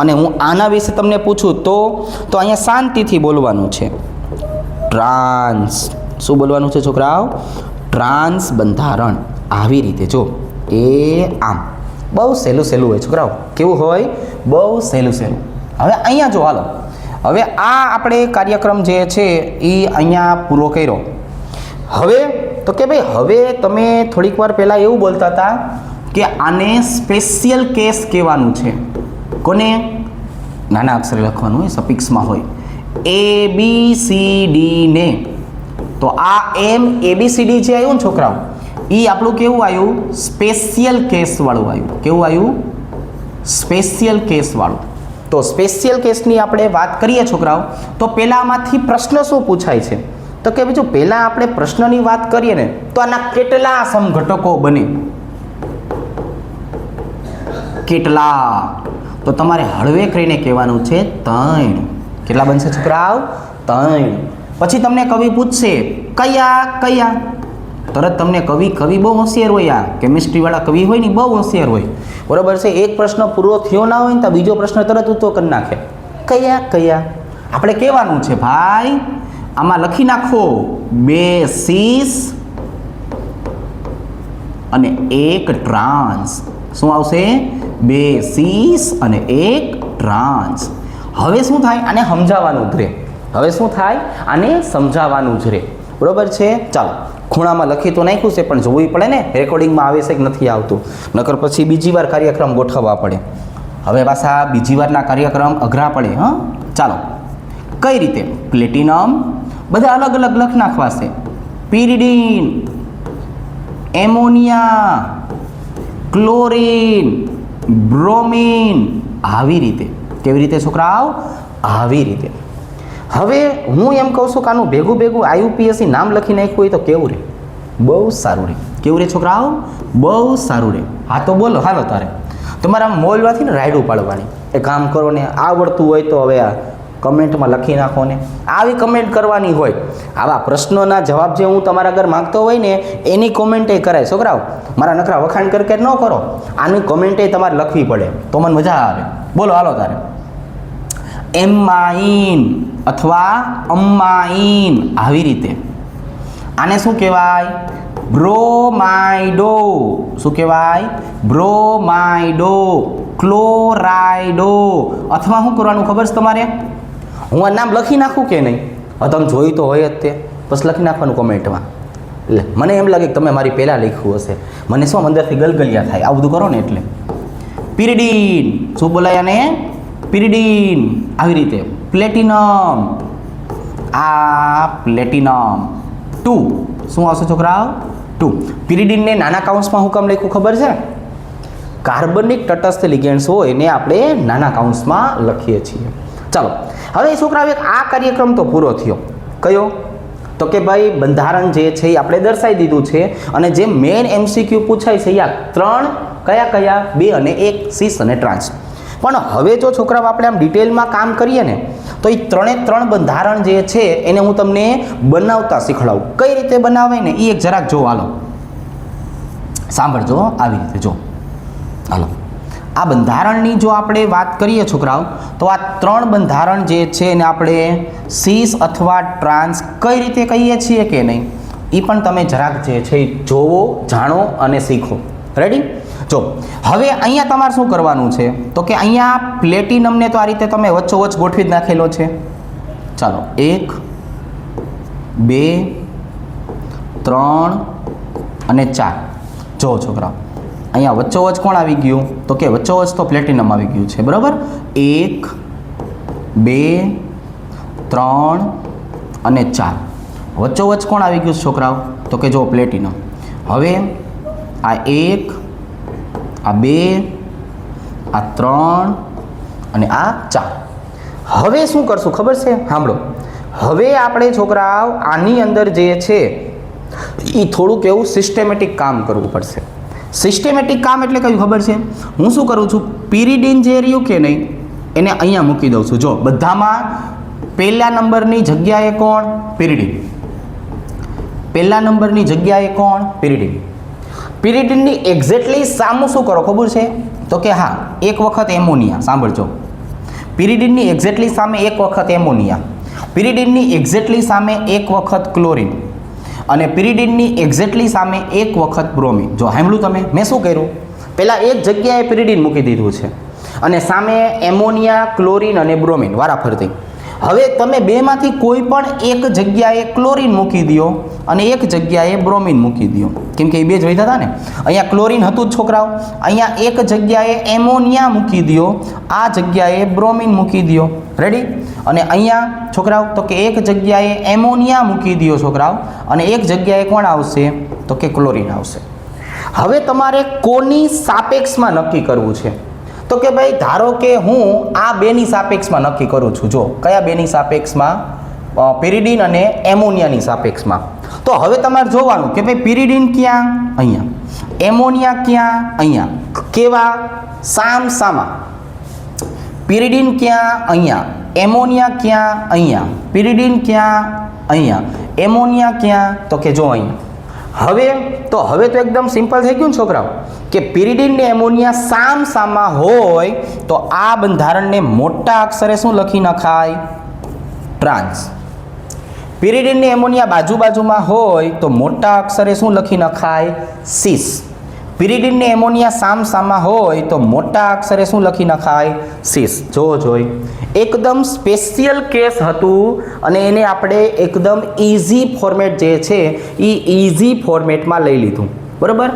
A: અને હું આના વિશે તમને પૂછું તો અહીંયા શાંતિથી બોલવાનું છે, ટ્રાન્સ. શું બોલવાનું છે છોકરાઓ? ટ્રાન્સ બંધારણ. આવી રીતે જો, એ આમ બહુ સહેલું સહેલું હોય છોકરાઓ. કેવું હોય? બહુ સહેલું સહેલું. હવે અહીંયા જો, હાલો હવે આ આપણે કાર્યક્રમ જે છે એ અહીંયા પૂરો કર્યો. હવે તો કે ભાઈ હવે તમે થોડીક વાર પહેલાં એવું બોલતા હતા કે આને સ્પેશિયલ કેસ કહેવાનું છે. કોને? નાના અક્ષરે લખવાનું હોય, સફિક્સમાં હોય, ABCD ને. તો આ ABCD જે આવ્યું ને છોકરાઓ, એ આપણું કેવું આવ્યું? સ્પેશિયલ કેસવાળું આવ્યું. કેવું આવ્યું? સ્પેશિયલ કેસવાળું. તો સ્પેશિયલ કેસની આપણે વાત કરીએ છોકરાઓ, તો પહેલાંમાંથી પ્રશ્ન શું પૂછાય છે? તો કે બીજું પહેલાં આપણે પ્રશ્નની વાત કરીએ ને તો આના કેટલા સમઘટકો બને? કેટલા? તો તમારે હળવે કરીને કહેવાનું છે 3. કેટલા બનશે છોકરાઓ? 3. પછી તમને કવિ પૂછશે કયા કયા, તરત તમને કવિ બહુ હોશિયાર હોય, આ કેમિસ્ટ્રી વાળા કવિ હોય ને બહુ હોશિયાર હોય, બરોબર છે. એક પ્રશ્ન પૂરો થયો ના હોય ને તો બીજો પ્રશ્ન તરત ઉત્તર કરી નાખે. કયા કયા? આપણે કહેવાનું છે ભાઈ આમાં લખી નાખો 2 સીસ અને 1 ટ્રાન્સ. શું આવશે? 2 સીસ અને 1 ટ્રાન્સ. હવે શું થાય? આને સમજાવવાનું જ રહે. હવે શું થાય? આને સમજાવવાનું જ રહે, બરોબર છે. ચાલો, ખૂણામાં લખી તો નાખ્યું છે પણ જોવું પડે ને રેકોર્ડિંગમાં આવે છે કે નથી આવતું, નકર પછી બીજી વાર કાર્યક્રમ ગોઠવવા પડે. હવે પાછા બીજી વારના કાર્યક્રમ અઘરા પડે. હા, ચાલો. કઈ રીતે? પ્લેટિનમ બધા અલગ અલગ લખ નાખવા છે. પિરિડીન, એમોનિયા, ક્લોરીન, બ્રોમિન, આવી રીતે. કેવી રીતે છોકરાઓ? આવી રીતે. હવે હું એમ કહું છું કે આનું ભેગું IUPAC નામ લખી નાખ્યું હોય તો કેવું રહે? બહુ સારું રહે. કેવું રહે છોકરાઓ? બહુ સારું રહે. હા તો બોલો, હાલો તારે તમારા મોલમાંથી ને રાયડું પાડવાની. એ કામ કરો ને, આવડતું હોય તો હવે આ કમેન્ટમાં લખી નાખો ને. આવી કમેન્ટ કરવાની હોય. આવા પ્રશ્નોના જવાબ જે હું તમારા ઘર માંગતો હોય ને એની કોમેન્ટ કરાય છોકરાઓ. મારા નકરા વખાણ કરકે ન કરો, આની કોમેન્ટ તમારે લખવી પડે તો મને મજા આવે. બોલો હાલો તારે. એમાઇન અથવા અમ્માઇન, આવી રીતે. આને શું કહેવાય? બ્રોમાઇડો. શું કહેવાય? બ્રોમાઇડો, ક્લોરાઇડો. અથવા શું કરવાનું ખબર છે તમારે? હું આ નામ લખી નાખું કે નહીં? હવે તમે જોયું તો હોય જ તે, બસ લખી નાખવાનું કોમેન્ટમાં. એટલે મને એમ લાગે કે તમે મારી પહેલાં લખ્યું હશે. મને શું અંદરથી ગલગલિયા થાય આવું બધું કરો ને એટલે. પિરિડીન. શું બોલાય આને? પિરિડીન. આવી રીતે. પ્લેટિનમ. આ પ્લેટિનમ 2. શું આવશે છોકરાઓ? 2. પિરિડીનને નાના કાઉન્સમાં હું કામ લખ્યું ખબર છે? કાર્બનિક તટસ્થ લિગેન્ડ્સ હોય એને આપણે નાના કાઉન્સમાં લખીએ છીએ. ચાલો, હવે છોકરાઓ આ કાર્યક્રમ તો પૂરો થયો. કયો? તો કે ભાઈ બંધારણ જે છે એ આપણે દર્શાવી દીધું છે, અને જે મેઇન MCQ પૂછાય છે આ 3 કયા 2 અને 1 સીસ અને ટ્રાન્સ. પણ હવે જો છોકરાઓ આપણે આમ ડિટેલમાં કામ કરીએ ને તો એ 3 બંધારણ જે છે એને હું તમને બનાવતા શીખડાવું. કઈ રીતે બનાવાય ને એ એક જરાક જો, હાલો સાંભળજો. આવી રીતે જો, હાલો. આ બંધારણની જો આપણે વાત કરીએ છોકરાઓ તો આ 3 બંધારણ જે છે એને આપણે સીસ અથવા ટ્રાન્સ કઈ રીતે કહીએ છીએ કે નહીં એ પણ તમે જરાક જે છે એ જોવો, જાણો અને શીખો. રેડી? જો હવે અહીંયા તમારે શું કરવાનું છે તો કે અહીંયા પ્લેટિનમને તો આ રીતે તમે વચ્ચોવચ્ચ ગોઠવી જ નાખેલો છે. ચાલો, 1 2 3 અને 4. જો છોકરાઓ અહીંયા વચ્ચોવચ્ચ કોણ આવી ગયું તો કે વચ્ચોવચ્ચ તો પ્લેટિનમ આવી ગયું છે, બરાબર. 1 2 3 અને 4 વચ્ચોવચ્ચ કોણ આવી ગયું છોકરાઓ તો કે જો પ્લેટિનમ. હવે આ 1 આ 2 આ 3 અને આ 4. હવે શું કરશું ખબર છે? સાંભળો. હવે આપણે છોકરાઓ આની અંદર જે છે એ થોડુંક એવું સિસ્ટેમેટિક કામ કરવું પડશે. સિસ્ટેમેટિક કામ એટલે કયું ખબર છે? હું શું કરું છું, પિરિડીન જે રહ્યું કે નહીં એને અહીંયા મૂકી દઉં છું. જો બધામાં પહેલા નંબરની જગ્યાએ કોણ? પિરિડીન. પહેલા નંબરની જગ્યાએ કોણ? પિરિડીન. પિરિડીનની એક્ઝેક્ટલી સામું શું કરો ખબર છે તો કે હા, એક વખત એમોનિયા. સાંભળજો, પિરિડીનની એક્ઝેક્ટલી સામે એક વખત એમોનિયા, પિરિડીનની એક્ઝેક્ટલી સામે એક વખત ક્લોરીન, અને પિરિડીનની એક્ઝેક્ટલી સામે એક વખત બ્રોમિન. જો સાંભળ્યું તમે? મેં શું કર્યું? પહેલાં એક જગ્યાએ પિરિડીન મૂકી દીધું છે અને સામે એમોનિયા, ક્લોરીન અને બ્રોમિન વારાફરતી. હવે તમે બેમાંથી કોઈ પણ એક જગ્યાએ ક્લોરીન મૂકી દો અને એક જગ્યાએ બ્રોમિન મૂકી દો, કેમ કે એ બે જ વધ્યા હતા ને. અહીંયા ક્લોરીન હતું જ છોકરાઓ, અહીંયા એક જગ્યાએ એમોનિયા મૂકી દો, આ જગ્યાએ બ્રોમિન મૂકી દો. રેડી? અને અહીંયા છોકરાઓ તો કે એક જગ્યાએ એમોનિયા મૂકી દો છોકરાઓ, અને એક જગ્યાએ કોણ આવશે તો કે ક્લોરીન આવશે. હવે તમારે કોની સાપેક્ષમાં નક્કી કરવું છે તો કે ભાઈ ધારો કે હું આ બેની સાપેક્ષમાં નક્કી કરું છું. જો કયા બેની સાપેક્ષમાં? પિરિડીન અને એમોનિયાની સાપેક્ષમાં. તો હવે તમારે જોવાનું કે ભાઈ પિરિડીન ક્યાં? અહીંયા. એમોનિયા ક્યાં? અહીંયા. કેવા? સામ સામા. પિરિડીન ક્યાં? અહીંયા. એમોનિયા ક્યાં? અહીંયા. પિરિડીન ક્યાં? અહીંયા. એમોનિયા ક્યાં? તો કે જો અહીંયા. હવે તો એકદમ સિમ્પલ થઈ ગયું ને છોકરાઓ, કે પિરિડીન ને એમોનિયા સામ સામા હોય તો આ બંધારણને મોટા અક્ષરે શું લખી નખાય? ટ્રાન્સ. પિરિડીન ને એમોનિયા બાજુ બાજુમાં હોય તો મોટા અક્ષરે શું લખી નખાય? સીસ. પિરિડીન ને એમોનિયા સામ સામા હોય તો મોટા અક્ષરે શું લખી નખાય? સીસ. જોઈ એકદમ સ્પેશિયલ કેસ હતું અને એને આપણે એકદમ ઇઝી ફોર્મેટ જે છે એ ઇઝી ફોર્મેટમાં લઈ લીધું. બરાબર.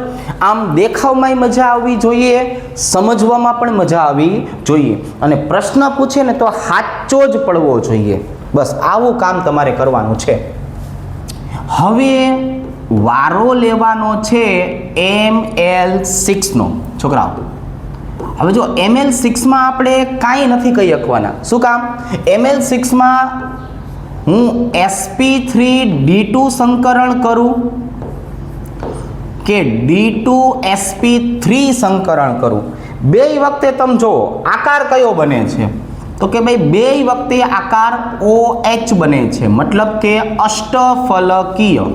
A: આમ દેખાવમાંય મજા આવવી જોઈએ, સમજવામાં પણ મજા આવવી જોઈએ, અને પ્રશ્ન પૂછે ને તો સાચો જ પડવો જોઈએ. બસ આવું કામ તમારે કરવાનું છે. હવે વારો લેવાનો છે ML6 નો. છોકરાઓ હવે જો ML6 માં આપણે કાંઈ નથી કહી શકવાના. શું કામ? ML6 માં હું sp3d2 સંકરણ કરું કે d2sp3 સંકરણ કરું, બે વખતે તમે જુઓ આકાર કયો બને છે? તો કે ભાઈ બે વખતે આકાર OH બને છે, મતલબ કે અષ્ટફલકીય.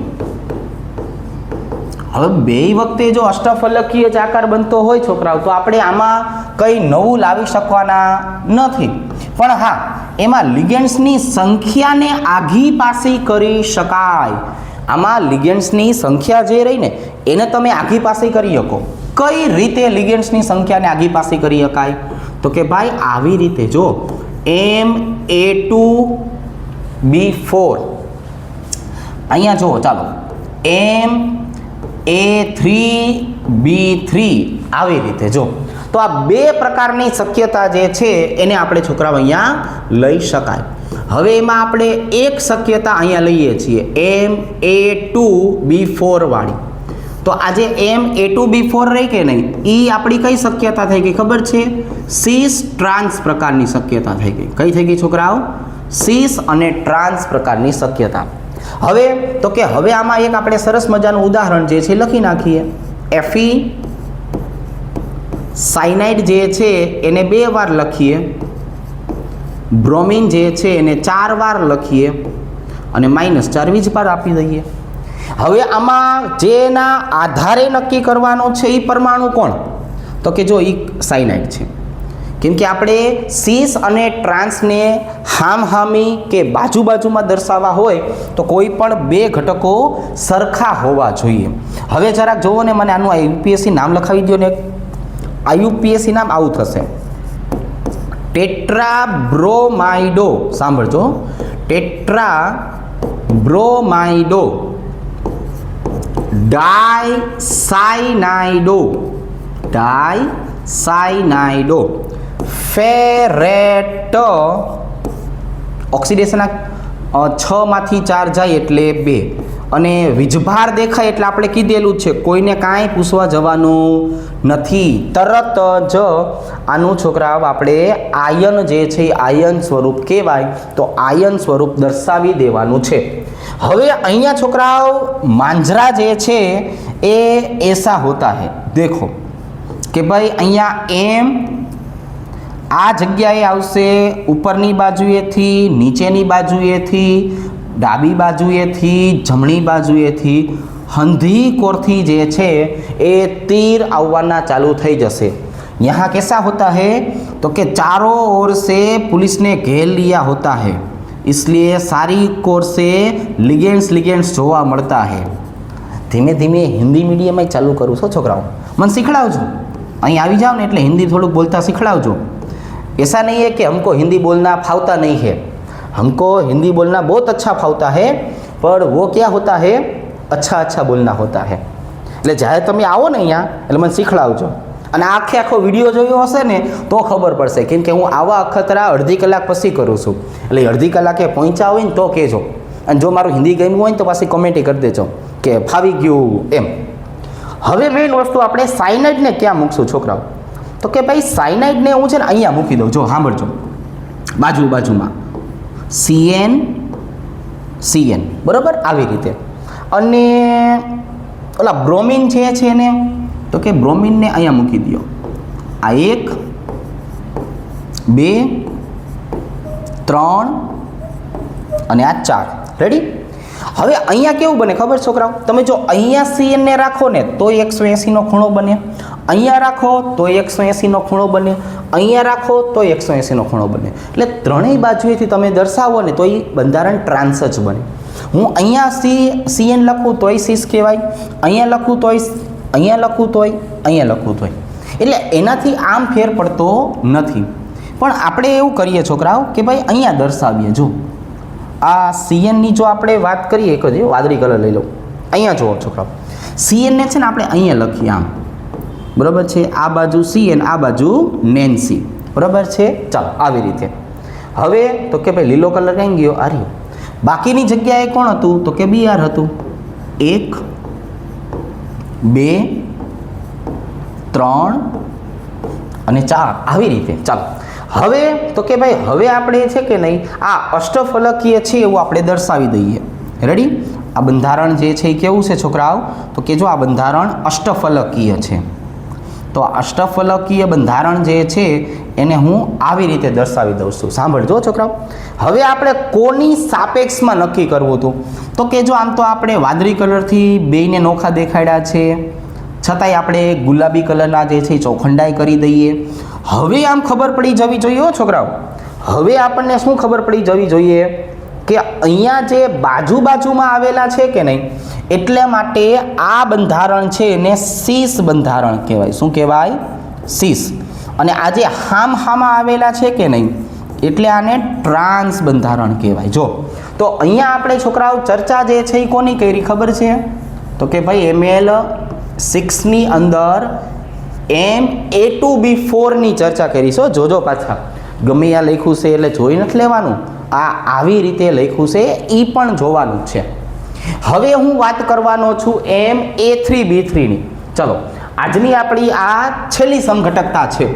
A: હવે બે વખતે જો અષ્ટફલકીય જ આકાર બનતો હોય છોકરાઓ, તો આપણે આમાં કંઈ નવું લાવી શકવાના નથી. પણ હા, એમાં લિગેન્ડ્સની સંખ્યાને આઘી પાછી કરી શકાય. આમાં લિગેન્ડ્સની સંખ્યા જે રહી ને એને તમે આઘી પાછી કરી શકો. કઈ રીતે લિગેન્ડ્સની સંખ્યાને આઘી પાછી કરી શકાય? તો કે ભાઈ આવી રીતે જો MA2B4 અહીંયા જુઓ, ચાલો MA3B3 આવી રીતે જો. તો આ બે પ્રકારની શક્યતા જે છે એને આપણે છોકરાઓ અહીંયા લઈ શકાય. હવે એમાં આપણે એક શક્યતા અહીંયા લઈએ છીએ MA2B4 વાળી. તો આજે MA2B4 રહી કે નહીં, એ આપણી કઈ શક્યતા થઈ ગઈ ખબર છે? સીસ ટ્રાન્સ પ્રકારની શક્યતા થઈ ગઈ. કઈ થઈ ગઈ છોકરાઓ? સીસ અને ટ્રાન્સ પ્રકારની શક્યતા. હવે તો કે હવે આમાં એક આપણે સરસ મજાનું ઉદાહરણ જે છે લખી નાખીએ. Fe સાયનાઇડ જે છે એને 2 વાર લખીએ, બ્રોમિન જે છે એને 4 વાર લખીએ અને -4 વીજભાર આપી દઈએ. હવે આમાં જેના આધારે નક્કી કરવાનો છે એ પરમાણુ કોણ? તો કે જો એ સાયનાઇડ છે. કેમ કે આપણે સીસ અને ટ્રાન્સને હામહામી કે બાજુ બાજુમાં દર્શાવવા હોય તો કોઈ પણ બે ઘટકો સરખા હોવા જોઈએ. હવે જરાક જોવો ને, મને આનું IUPAC નામ લખાવી દો ને. IUPAC નામ આવું થશે, ટેટ્રાબ્રોમાઇડો. સાંભળજો, ટેટ્રાબ્રોમાઇડો ડાયસાયનાઇડો ફેરેટ. ઓક્સિડેશન 6 માંથી 4 જાય એટલે 2, અને વીજભાર દેખાય એટલે આપણે કીધેલું છે કોઈને કાંઈ પૂછવા જવાનું નથી. તરત જ આનું છોકરાઓ આપણે આયન જે છે એ આયન સ્વરૂપ કહેવાય, તો આયન સ્વરૂપ દર્શાવી દેવાનું છે. હવે અહીંયા છોકરાઓ માંજરા જે છે એ એસા હોતા હે. દેખો કે ભાઈ અહીંયા એમ આ જગ્યાએ આવશે, ઉપરની બાજુએથી, નીચેની બાજુએથી, ડાબી બાજુએથી, જમણી બાજુએથી, હંધી કોરથી જે છે એ तीर આવવાના ચાલુ થઈ જશે. यहाँ कैसा होता है? तो कि चारों ओर से पुलिस ने घेर लिया होता है, इसलिए सारी कोर से लिगेंड्स જોવા મળતા है. ધીમે ધીમે હિન્દી મીડિયમ ચાલુ કરું છો છોકરાઓ, મને શીખડાવજો. અહીં આવી જાઓ ને એટલે હિન્દી થોડુંક બોલતા શીખડાવજો. ऐसा नहीं है कि हमको हिंदी बोलना फावता नहीं है, हमको हिंदी बोलना बहुत अच्छा फावता है, पर वो क्या होता है, अच्छा बोलना होता है. એટલે જ્યારે તમે આવો ને અહીંયા એટલે મને શીખડાવજો. અને આખો વિડીયો જોયો હશે ને તો ખબર પડશે, કેમ કે હું આવા અખતરા અડધી કલાક પછી કરું છું. એટલે અડધી કલાકે પહોંચ્યા હોય ને તો કહેજો, અને જો મારું હિન્દી ગમ્યું હોય ને તો પાછી કોમેન્ટ કરી દેજો કે ફાવી ગયું એમ. હવે મેઇન વસ્તુ આપણે સાયનાઇડને ક્યાં મૂકશું છોકરાઓ? તો કે ભાઈ સાયનાઇડને હું છે ને અહીંયા મૂકી દઉં. જો સાંભળજો, બાજુમાં CN CN, બરાબર, આવી રીતે. અને ઓલા બ્રોમિન જે છે એને તો કે બ્રોમિનને અહીંયા મૂકી દો. આ 1 2 3 અને આ 4. રેડી? હવે અહીંયા કેવું બને ખબર છોકરાઓ? તમે જો અહીંયા CN ને રાખો ને તો 180 નો ખૂણો બને, અહીંયા રાખો તો 180 નો ખૂણો બને, અહીંયા રાખો તો 180 નો ખૂણો બને. એટલે ત્રણેય બાજુએથી તમે દર્શાવો ને તો એ બંધારણ ટ્રાન્સ જ બને. હું અહીંયા CN લખું તોય સીસ કહેવાય, અહીંયા લખું તોય, અહીંયા લખું તોય, અહીંયા લખું તોય. એટલે એનાથી આમ ફેર પડતો નથી. પણ આપણે એવું કરીએ છોકરાઓ કે ભાઈ અહીંયા દર્શાવીએ. જો આ CN ની જો આપણે વાત કરીએ, એક જ વાદળી કલર લઈ લો. અહીંયા જુઓ છોકરાઓ, CN ને છે ને આપણે અહીંયા લખીએ આમ, બરાબર છે. આ બાજુ CN, આ બાજુ નેન્સી, બરાબર છે. ચાલો આવી રીતે. હવે તો કે ભાઈ લીલો કલર કઈ ગયો? આ રહ્યો. બાકીની જગ્યાએ કોણ હતું? તો કે BR હતું. 1 2 3 અને 4 આવી રીતે. ચાલો હવે તો કે ભાઈ હવે આપણે છે કે નહીં આ અષ્ટફલકીય છે એવું આપણે દર્શાવી દઈએ. રેડી? આ બંધારણ જે છે એ કેવું છે છોકરાઓ? તો કે જો આ બંધારણ અષ્ટફલકીય છે. તો અષ્ટફલકીય બંધારણ જે છે એને હું આવી રીતે દર્શાવી દઉં છું. સાંભળજો છોકરાઓ. હવે આપણે કોની સાપેક્ષમાં નક્કી કરવું હતું? તો કે જો આમ તો આપણે વાદળી કલરથી બેયને નોખા દેખાડ્યા છે, છતાંય આપણે ગુલાબી કલરના જે છે ચોખંડાઈ કરી દઈએ. હવે આમ ખબર પડી જવી જોઈએ હો છોકરાઓ. હવે આપણને શું ખબર પડી જવી જોઈએ કે અહીંયા જે બાજુમાં આવેલા છે કે નહીં, એટલે માટે આ બંધારણ છે એને સીસ બંધારણ કહેવાય. શું કહેવાય? સીસ. અને આ જે હામાં આવેલા છે કે નહીં, એટલે આને ટ્રાન્સ બંધારણ કહેવાય. જો તો અહીંયા આપણે છોકરાઓ ચર્ચા જે છે એ કોની કરી ખબર છે? તો કે ભાઈ ML6 ની અંદર MA2B4 ની ચર્ચા કરીશું. જોજો પાછા ગમે આ લખ્યું છે એટલે જોઈ નથી લેવાનું, આ આવી રીતે લખ્યું છે એ પણ જોવાનું છે. હવે હું વાત કરવાનો છું MA3B3 ની. ચલો આજની આપણી આ છેલ્લી સમઘટકતા છે,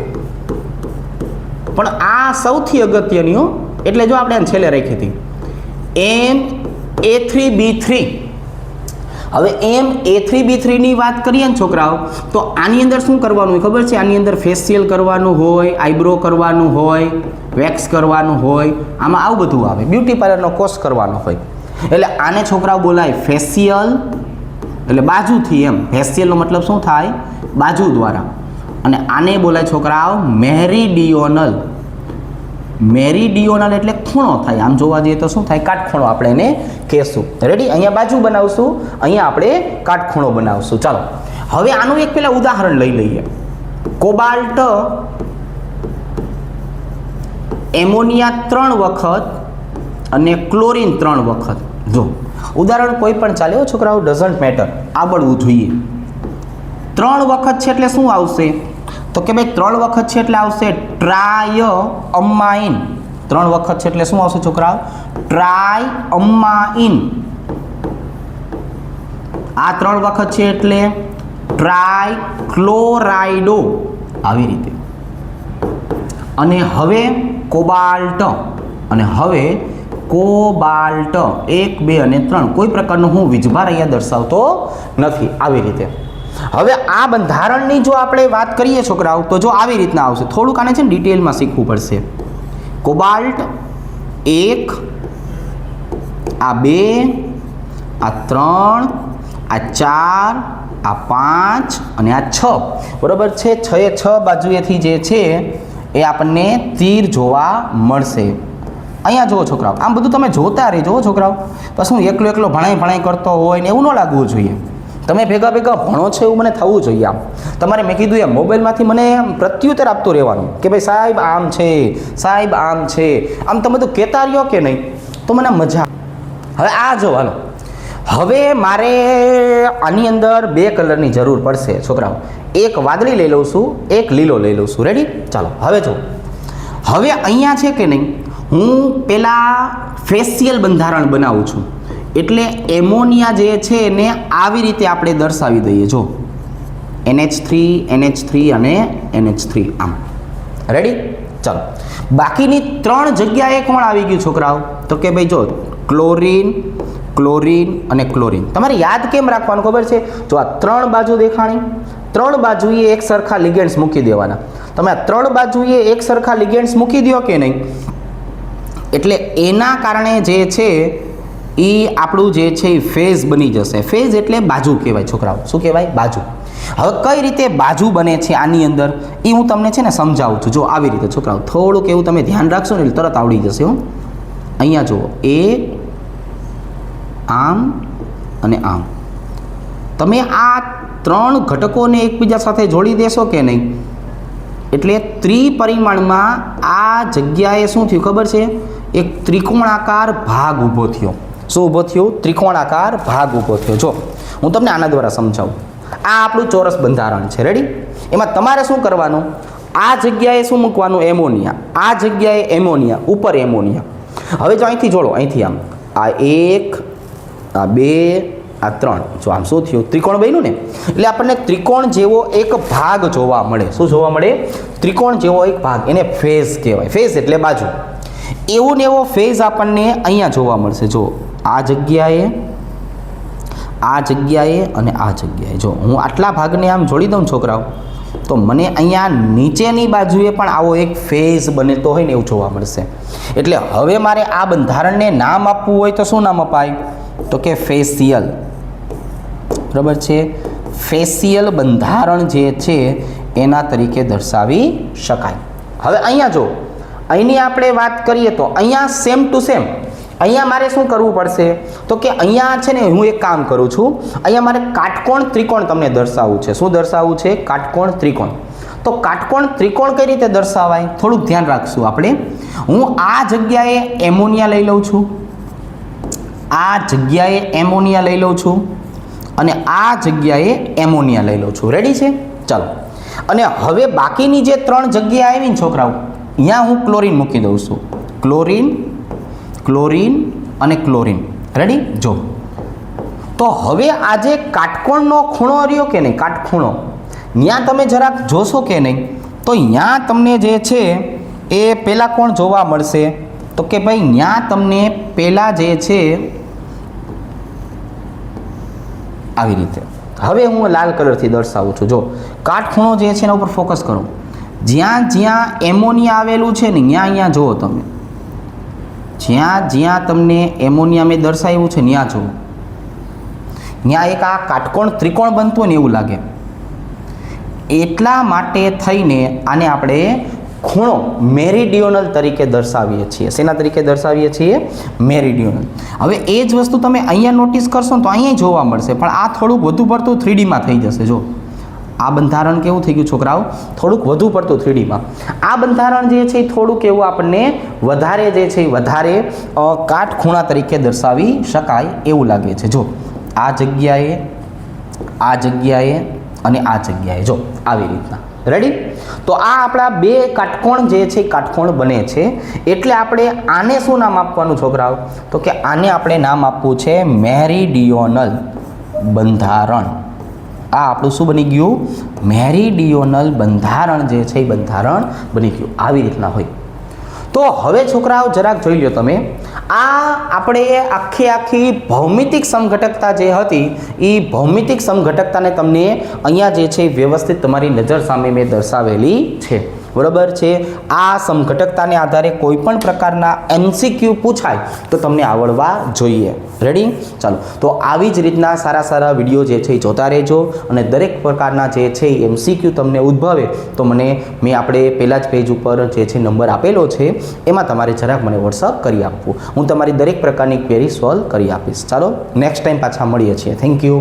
A: પણ આ સૌથી અગત્યની હો. એટલે જો આપણે છેલ્લે રાખી હતી MA3B3. હવે MA3B3 ની વાત કરીએ ને છોકરાઓ, તો આની અંદર શું કરવાનું હોય ખબર છે? આની અંદર ફેશિયલ કરવાનું હોય, આઈબ્રો કરવાનું હોય, વેક્સ કરવાનું હોય, આમાં આવું બધું આવે. બ્યુટી પાર્લરનો કોર્સ કરવાનો હોય. એટલે આને છોકરાઓ બોલાય ફેશિયલ, એટલે બાજુથી એમ. ફેશિયલનો મતલબ શું થાય? બાજુ દ્વારા. અને આને બોલાય છોકરાઓ મેરીડિયોનલ. મેરીડિયોનલ એટલે ખૂણો થાય. આમ જોવા જઈએ તો શું થાય? કાટખૂણો આપણે એને કહેશું. રેડી? અહીંયા બાજુ બનાવશું, અહીંયા આપણે કાટખૂણો બનાવશું. ચાલો હવે આનું એક પેલા ઉદાહરણ લઈ લઈએ. કોબાલ્ટ એમોનિયા 3 વખત અને ક્લોરીન 3 વખત. જો ઉદાહરણ કોઈ પણ ચાલે હો છોકરાઓ, ડઝન્ટ મેટર, આવડવું જોઈએ. 3 વખત છે એટલે શું આવશે? તો કે ભાઈ 3 વખત છે એટલે આવશે ટ્રાયઅમાઇન. 3 વખત છે એટલે શું આવશે છોકરાઓ? ટ્રાયઅમાઇન. આ 3 વખત છે એટલે ટ્રાયક્લોરાઇડો. આવી રીતે. અને હવે કોબાલ્ટ, અને હવે કોબાલ્ટ 1 2 અને 3. કોઈ પ્રકારનો હું વીજભાર અહીંયા દર્શાવતો નથી. આવી રીતે. હવે આ બંધારણની જો આપણે વાત કરીએ છોકરાઓ, તો જો આવી રીતના આવશે. થોડુંક આને છે ને ડિટેલમાં શીખવું પડશે. કોબાલ્ટ 1, આ 2, આ 3, આ 4, આ 5 અને આ 6. બરાબર છે? 6 બાજુએથી જે છે એ આપણને તીર જોવા મળશે. અહીંયા જુઓ છોકરાઓ, આમ બધું તમે જોતા રહેજો છોકરાઓ. બસ હું એકલો ભણાઈ કરતો હોય ને એવું ન લાગવું જોઈએ. તમે ભેગા ભણો છો એવું મને થવું જોઈએ. આમ તમારે મેં કીધું એમ મોબાઈલમાંથી મને પ્રત્યુત્તર આપતું રહેવાનું કે ભાઈ સાહેબ આમ છે, સાહેબ આમ છે. આમ તમે બધું કહેતા રહ્યો કે નહીં તો મને મજા. હવે આ જો હાલો, હવે મારે આની અંદર 2 કલરની જરૂર પડશે છોકરાઓ. એક વાદળી લઈ લઉં છું, એક લીલો લઈ લઉં છું. રેડી? ચાલો હવે જો, હવે અહીંયા છે કે નહીં, હું પેલા ફેશિયલ બંધારણ બનાવું છું. એટલે એમોનિયા જે છે એને આવી રીતે આપણે દર્શાવી દઈએ. જો NH3 NH3 અને NH3 આમ. રેડી? ચાલો બાકીની 3 જગ્યાએ કોણ આવી ગયું છોકરાઓ? તો કે ભાઈ જો ક્લોરીન, ક્લોરીન અને ક્લોરીન. તમારે યાદ કેમ રાખવાનું ખબર છે? જો આ 3 બાજુ દેખાણી, 3 બાજુએ એક સરખા લિગેન્ડ્સ મૂકી દેવાના. તમે આ 3 બાજુએ એક સરખા લિગેન્ડ્સ મૂકી દો કે નહીં, એટલે એના કારણે જે છે એ આપણું જે છે એ ફેઝ બની જશે. ફેઝ એટલે બાજુ કહેવાય છોકરાઓ. શું કહેવાય? બાજુ. હવે કઈ રીતે બાજુ બને છે આની અંદર એ હું તમને છે ને સમજાવું છું. જો આવી રીતે છોકરાઓ થોડુંક એવું તમે ધ્યાન રાખશો ને તરત આવડી જશે. હું અહીંયા જુઓ, એ આમ અને આમ. તમે આ 3 ઘટકોને એકબીજા સાથે જોડી દેશો કે નહીં, એટલે ત્રિપરિમાણમાં આ જગ્યાએ શું થયું ખબર છે? એક ત્રિકોણાકાર ભાગ ઊભો થયો. શું ઊભો થયો? ત્રિકોણાકાર ભાગ ઊભો થયો. જો હું તમને આના દ્વારા સમજાવું. આ આપણું ચોરસ બંધારણ છે. રેડી? એમાં તમારે શું કરવાનું? આ જગ્યાએ શું મૂકવાનું? એમોનિયા. આ જગ્યાએ એમોનિયા, ઉપર એમોનિયા. હવે જો અહીંથી જોડો, અહીંથી આમ આ 1, આ 2, આ 3. જો આમ શું થયું? ત્રિકોણ બન્યું ને. એટલે આપણને ત્રિકોણ જેવો એક ભાગ જોવા મળે. શું જોવા મળે? ત્રિકોણ જેવો એક ભાગ. એને ફેઝ કહેવાય. ફેઝ એટલે બાજુ. એવું ને એવો ફેઝ આપણને અહીંયા જોવા મળશે. જો આ જગ્યાએ, આ જગ્યાએ અને આ જગ્યાએ. જો હું આટલા ભાગને આમ જોડી દઉં છોકરાઓ, તો મને અહીંયા નીચેની બાજુએ પણ આવો એક ફેઝ બનેતો હોય ને એવું જોવા મળશે. એટલે હવે મારે આ બંધારણને નામ આપવું હોય તો શું નામ અપાય? તો કે ફેશિયલ. બરાબર છે? ફેશિયલ બંધારણ જે છે એના તરીકે દર્શાવી શકાય. હવે અહીંયા જો, અહીંની આપણે વાત કરીએ તો અહીંયા સેમ ટુ સેમ. અહીંયા મારે શું કરવું પડશે? તો કે અહીંયા છે ને હું એક કામ કરું છું. અહીંયા મારે કાટકોણ ત્રિકોણ તમને દર્શાવવું છે. શું દર્શાવવું છે? કાટકોણ ત્રિકોણ. તો કાટકોણ ત્રિકોણ કઈ રીતે દર્શાવાય? થોડુંક ધ્યાન રાખશું આપણે. હું આ જગ્યાએ એમોનિયા લઈ લઉં છું, આ જગ્યાએ એમોનિયા લઈ લઉં છું અને આ જગ્યાએ એમોનિયા લઈ લઉં છું. રેડી છે? ચાલો. અને હવે બાકીની જે 3 જગ્યા આવી ને છોકરાઓ, અહીંયા હું ક્લોરીન મૂકી દઉં છું. ક્લોરીન, ક્લોરીન અને ક્લોરીન. રેડી? જો તો હવે આ જે કાટકોણનો ખૂણો રહ્યો કે નહીં, કાટખૂણો, ત્યાં તમે જરાક જોશો કે નહીં, તો ત્યાં તમને જે છે એ પહેલાં કોણ જોવા મળશે? તો કે ભાઈ ત્યાં તમને પહેલાં જે છે આવી રીતે. હવે હું લાલ કલરથી દર્શાવું છું. જો કાટખૂણો જે છે એના ઉપર ફોકસ કરો. જ્યાં જ્યાં એમોનિયા આવેલું છે ને ત્યાં અહીંયા જુઓ તમે, જ્યાં જ્યાં તમને એમોનિયા મેં દર્શાવ્યું છે ત્યાં જુઓ, ત્યાં એક આ કાટકોણ ત્રિકોણ બનતું ને એવું લાગે. એટલા માટે થઈને આને આપણે ખૂણો મેરિડિયોનલ તરીકે દર્શાવીએ છીએ. શેના તરીકે દર્શાવીએ છીએ? મેરિડિયોનલ. હવે એ જ વસ્તુ તમે અહીંયા નોટિસ કરશો ને તો અહીંયા જોવા મળશે, પણ આ થોડુંક વધુ પડતું 3Dમાં થઈ જશે. જો આ બંધારણ કેવું થઈ ગયું છોકરાઓ? થોડુંક વધુ પડતું 3Dમાં. આ બંધારણ જે છે એ થોડુંક એવું આપણને વધારે જે છે એ વધારે કાટખૂણા તરીકે દર્શાવી શકાય એવું લાગે છે. જો આ જગ્યાએ, આ જગ્યાએ અને આ જગ્યાએ. જો આવી રીતના. રેડી? તો આ આપણા 2 કાટકોણ જે છે કાટકોણ બને છે. એટલે આપણે આને શું નામ આપવાનું છોકરાઓ? તો કે આને આપણે નામ આપવું છે મેરિડિયોનલ બંધારણ. આ આપણું શું બની ગયું? મેરિડિયોનલ બંધારણ જે છે એ બંધારણ બની ગયું. આવી રીતના હોય. તો હવે છોકરાઓ જરાક જોઈ લો તમે. આ આપણે આખી ભૌમિતિક સમઘટકતા જે હતી એ ભૌમિતિક સમઘટકતાને તમને અહીંયા જે છે વ્યવસ્થિત તમારી નજર સામે મેં દર્શાવેલી છે. બરાબર છે? આ સમઘટકતાને આધારે કોઈ પણ પ્રકારના MCQ પૂછાય તો તમને આવડવા જોઈએ. રેડી? ચાલો. તો આવી જ રીતના સારા સારા વિડીયો જે છે એ જોતા રહેજો અને દરેક પ્રકારના જે છે એ MCQ તમને ઉદ્ભવે તો મેં આપણે પહેલાં જ પેજ ઉપર જે છે નંબર આપેલો છે એમાં તમારે જરાક મને WhatsApp કરી આપવું. હું તમારી દરેક પ્રકારની ક્વેરી સોલ્વ કરી આપીશ. ચાલો, નેક્સ્ટ ટાઈમ પાછા મળીએ છીએ. Thank you.